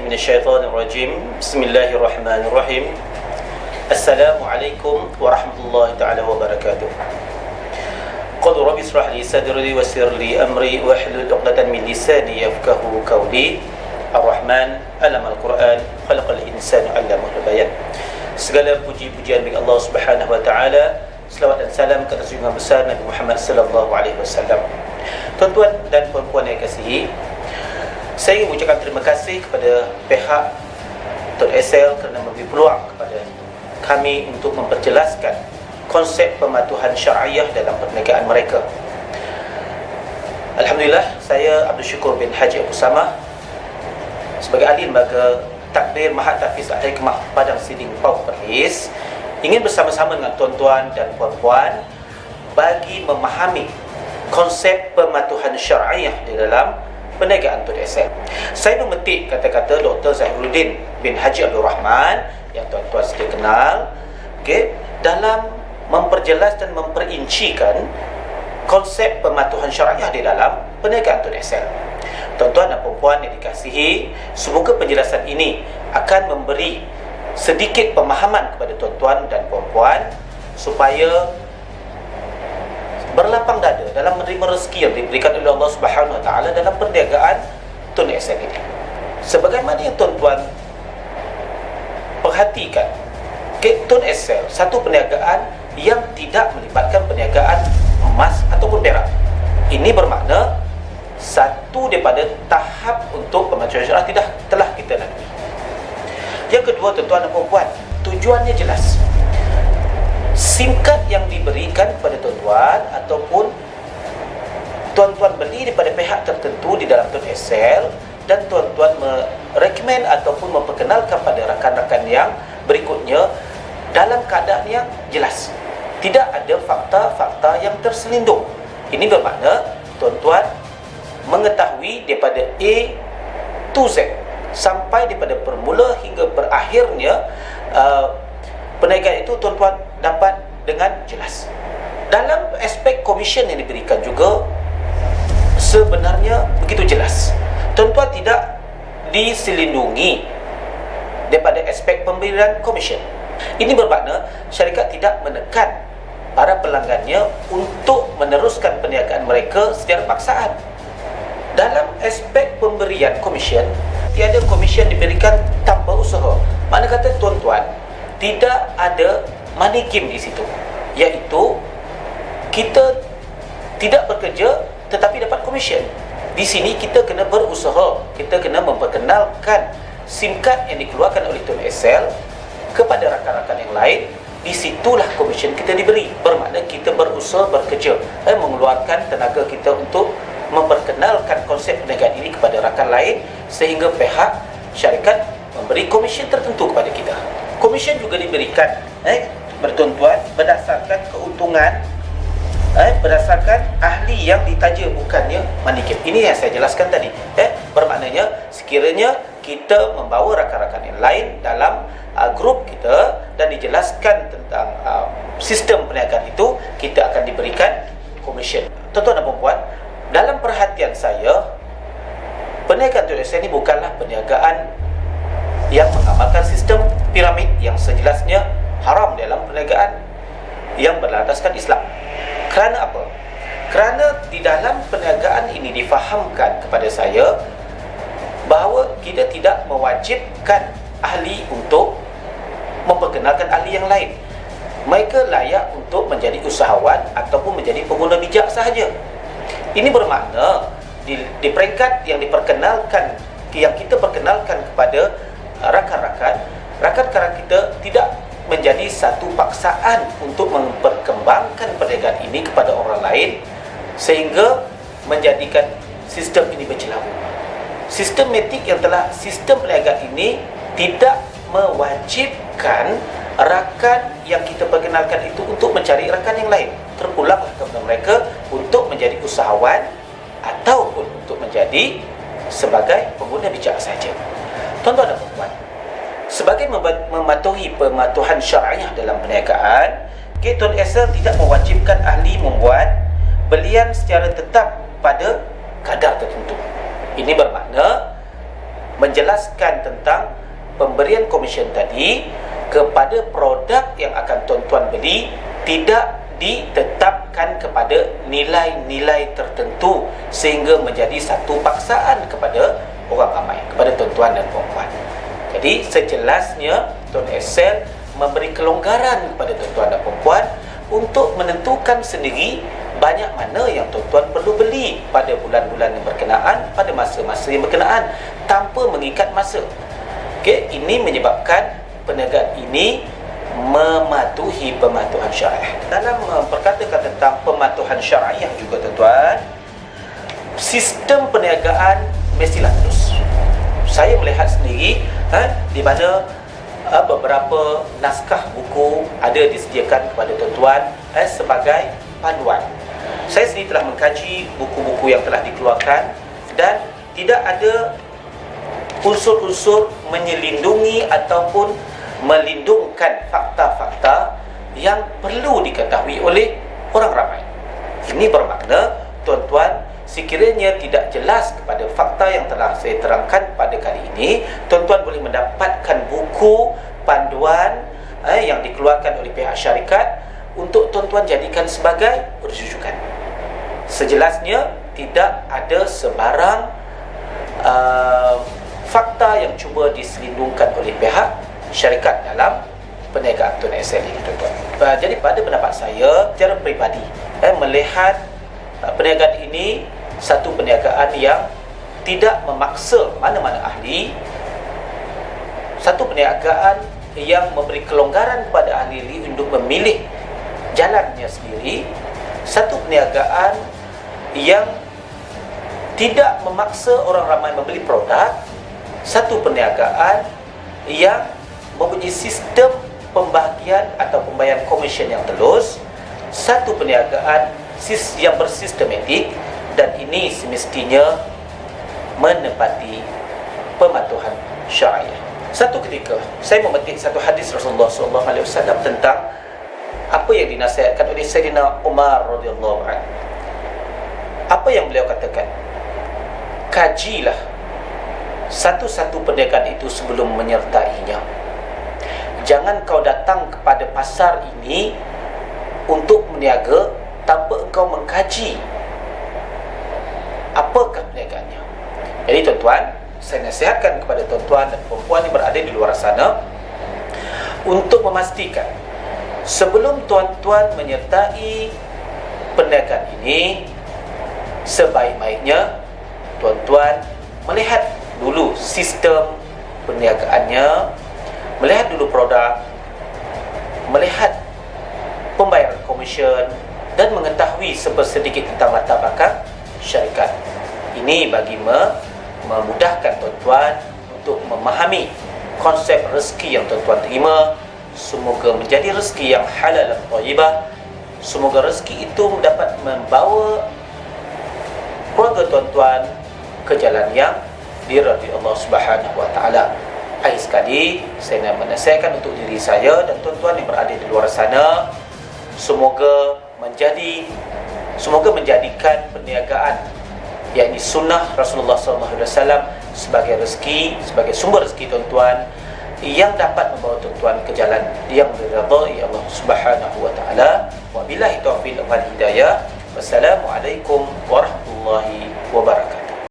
من الشيطان الرجيم بسم الله الرحمن الرحيم السلام عليكم ورحمة الله تعالى وبركاته قل رب اشرح لي صدري ويسر لي أمري واحلل عقدة من لساني يفقهوا قولي الرحمن علم القرآن خلق الإنسان علمه البيان. Segala puji-pujian bagi Allah Subhanahu wa taala, selawat dan salam ke atas junjungan besar Nabi Muhammad sallallahu alaihi wasallam. Tuan-tuan dan puan-puan yang kasihi, saya ingin mengucapkan terima kasih kepada pihak Tun Excel kerana memberi peluang kepada kami untuk memperjelaskan konsep pematuhan syariah dalam perniagaan mereka. Alhamdulillah, saya Abdul Syukur bin Haji Abu Samah sebagai ahli lembaga takbir Mahat Tahfiz Al-Hikmah Padang Siding Pau Perlis ingin bersama-sama dengan tuan-tuan dan puan-puan bagi memahami konsep pematuhan syariah di dalam perniagaan Tun Excel. Saya memetik kata-kata Dr. Zahiruddin bin Haji Abdul Rahman yang tuan-tuan sedia kenal, dalam memperjelas dan memperincikan konsep pematuhan syariah di dalam perniagaan Tun Excel. Tuan-tuan dan puan-puan yang dikasihi, semoga penjelasan ini akan memberi sedikit pemahaman kepada tuan-tuan dan puan-puan supaya berlapang dada dalam menerima rezeki yang diberikan oleh Allah Subhanahu wa taala dalam perniagaan Tun Excel ini. Sebagaimana yang tuan-tuan perhatikan, Tun Excel satu perniagaan yang tidak melibatkan perniagaan emas ataupun perak. Ini bermakna satu daripada tahap untuk pematuhan syariah telah kita lalui. Yang kedua, tuan-tuan dan puan-puan, tujuannya jelas. SIM card yang diberikan kepada tuan-tuan ataupun tuan-tuan beli daripada pihak tertentu di dalam Tun Excel dan tuan-tuan merekomen ataupun memperkenalkan pada rakan-rakan yang berikutnya dalam keadaan yang jelas. Tidak ada fakta-fakta yang terselindung. Ini bermakna tuan-tuan mengetahui daripada A to Z sampai daripada bermula hingga berakhirnya perniagaan itu tuan-tuan dapat dengan jelas. Dalam aspek komisen yang diberikan juga sebenarnya begitu jelas. Tuan-tuan tidak diselindungi daripada aspek pemberian komisen. Ini bermakna syarikat tidak menekan para pelanggannya untuk meneruskan perniagaan mereka secara paksaan. Dalam aspek pemberian komisen, tiada komisen diberikan tanpa usaha. Makna kata tuan-tuan, tidak ada money game di situ, iaitu kita tidak bekerja tetapi dapat komisen. Di sini kita kena berusaha, kita kena memperkenalkan SIM card yang dikeluarkan oleh Tun Excel kepada rakan-rakan yang lain. Di situlah komisen kita diberi. Bermakna kita berusaha bekerja, mengeluarkan tenaga kita untuk memperkenalkan konsep perniagaan ini kepada rakan lain sehingga pihak syarikat memberi komisen tertentu kepada kita. Komisen juga diberikan bertuan-tuan berdasarkan keuntungan, berdasarkan ahli yang ditaja, bukannya money game. Ini yang saya jelaskan tadi. Bermaknanya sekiranya kita membawa rakan-rakan yang lain dalam grup kita dan dijelaskan tentang sistem perniagaan itu, kita akan diberikan komisen. Tuan-tuan dan puan-puan, dalam perhatian saya, perniagaan Tun Excel ini bukanlah perniagaan yang mengamalkan sistem piramid yang sejelasnya haram dalam perniagaan yang berlandaskan Islam. Kerana apa? Kerana di dalam perniagaan ini difahamkan kepada saya bahawa kita tidak mewajibkan ahli untuk memperkenalkan ahli yang lain. Mereka layak untuk menjadi usahawan ataupun menjadi pengguna bijak sahaja. Ini bermakna di peringkat yang diperkenalkan, yang kita perkenalkan kepada rakan-rakan kita tidak menjadi satu paksaan untuk memperkembangkan perniagaan ini kepada orang lain sehingga menjadikan sistem ini bercelaru. Sistematik yang telah sistem perniagaan ini tidak mewajibkan rakan yang kita perkenalkan itu untuk mencari rakan yang lain. Terpulanglah kepada mereka untuk menjadi usahawan ataupun untuk menjadi sebagai pengguna bijak saja. Tuan-tuan dan puan-puan, sebagai mematuhi pematuhan syariah dalam perniagaan, Tun Excel tidak mewajibkan ahli membuat belian secara tetap pada kadar tertentu. Ini bermakna menjelaskan tentang pemberian komisen tadi kepada produk yang akan tuan-tuan beli tidak ditetapkan kepada nilai-nilai tertentu sehingga menjadi satu paksaan kepada orang ramai, kepada tuan-tuan dan puan-puan. Jadi sejelasnya Tun Excel memberi kelonggaran kepada tuan-tuan dan puan-puan untuk menentukan sendiri banyak mana yang tuan-tuan perlu beli pada bulan-bulan yang berkenaan, pada masa-masa yang berkenaan, tanpa mengikat masa. Okey, ini menyebabkan perniagaan ini mematuhi pematuhan syariah. Dalam memperkatakan tentang pematuhan syariah juga tuan-tuan, sistem perniagaan mestilah terus. Saya melihat sendiri di mana beberapa naskah buku ada disediakan kepada tuan-tuan sebagai panduan. Saya sendiri telah mengkaji buku-buku yang telah dikeluarkan dan tidak ada unsur-unsur menyelindungi ataupun melindungkan fakta-fakta yang perlu diketahui oleh orang ramai. Ini bermakna tuan-tuan, sekiranya tidak jelas kepada fakta yang telah saya terangkan pada kali ini, tuan-tuan boleh mendapatkan buku panduan yang dikeluarkan oleh pihak syarikat untuk tuan-tuan jadikan sebagai rujukan. Sejelasnya tidak ada sebarang fakta yang cuba diselindungkan oleh pihak syarikat dalam perniagaan Tun Excel ini tuan-tuan. Jadi pada pendapat saya secara peribadi, melihat perniagaan ini satu perniagaan yang tidak memaksa mana-mana ahli, satu perniagaan yang memberi kelonggaran kepada ahli untuk memilih jalannya sendiri, satu perniagaan yang tidak memaksa orang ramai membeli produk, satu perniagaan yang mempunyai sistem pembahagian atau pembayaran komisen yang telus, satu perniagaan yang bersistematik, dan ini semestinya menepati pematuhan syariah. Satu ketika saya memetik satu hadis Rasulullah SAW tentang apa yang dinasihatkan oleh Sayyidina Umar radhiyallahu anhu. Apa yang beliau katakan? Kajilah satu-satu perniagaan itu sebelum menyertainya. Jangan kau datang kepada pasar ini untuk berniaga tanpa engkau mengkaji apakah perniagaannya. Jadi tuan-tuan, saya nasihatkan kepada tuan-tuan dan perempuan yang berada di luar sana untuk memastikan sebelum tuan-tuan menyertai perniagaan ini, sebaik-baiknya tuan-tuan melihat dulu sistem perniagaannya, melihat dulu produk, melihat pembayaran komisen, dan mengetahui sedikit tentang latar belakang syarikat. Ini bagi memudahkan tuan-tuan untuk memahami konsep rezeki yang tuan-tuan terima. Semoga menjadi rezeki yang halal dan thayyibah. Semoga rezeki itu dapat membawa keluarga tuan-tuan ke jalan yang diridai Allah Subhanahu wa taala. Akhir sekali, saya nak menasihatkan untuk diri saya dan tuan-tuan yang berada di luar sana, semoga menjadikan perniagaan, yakni sunnah Rasulullah SAW sebagai rezeki, sebagai sumber rezeki tuan-tuan yang dapat membawa tuan-tuan ke jalan yang diridai Allah Subhanahu wa taala. Wabillahi taufiq wal hidayah. Wassalamualaikum warahmatullahi wabarakatuh.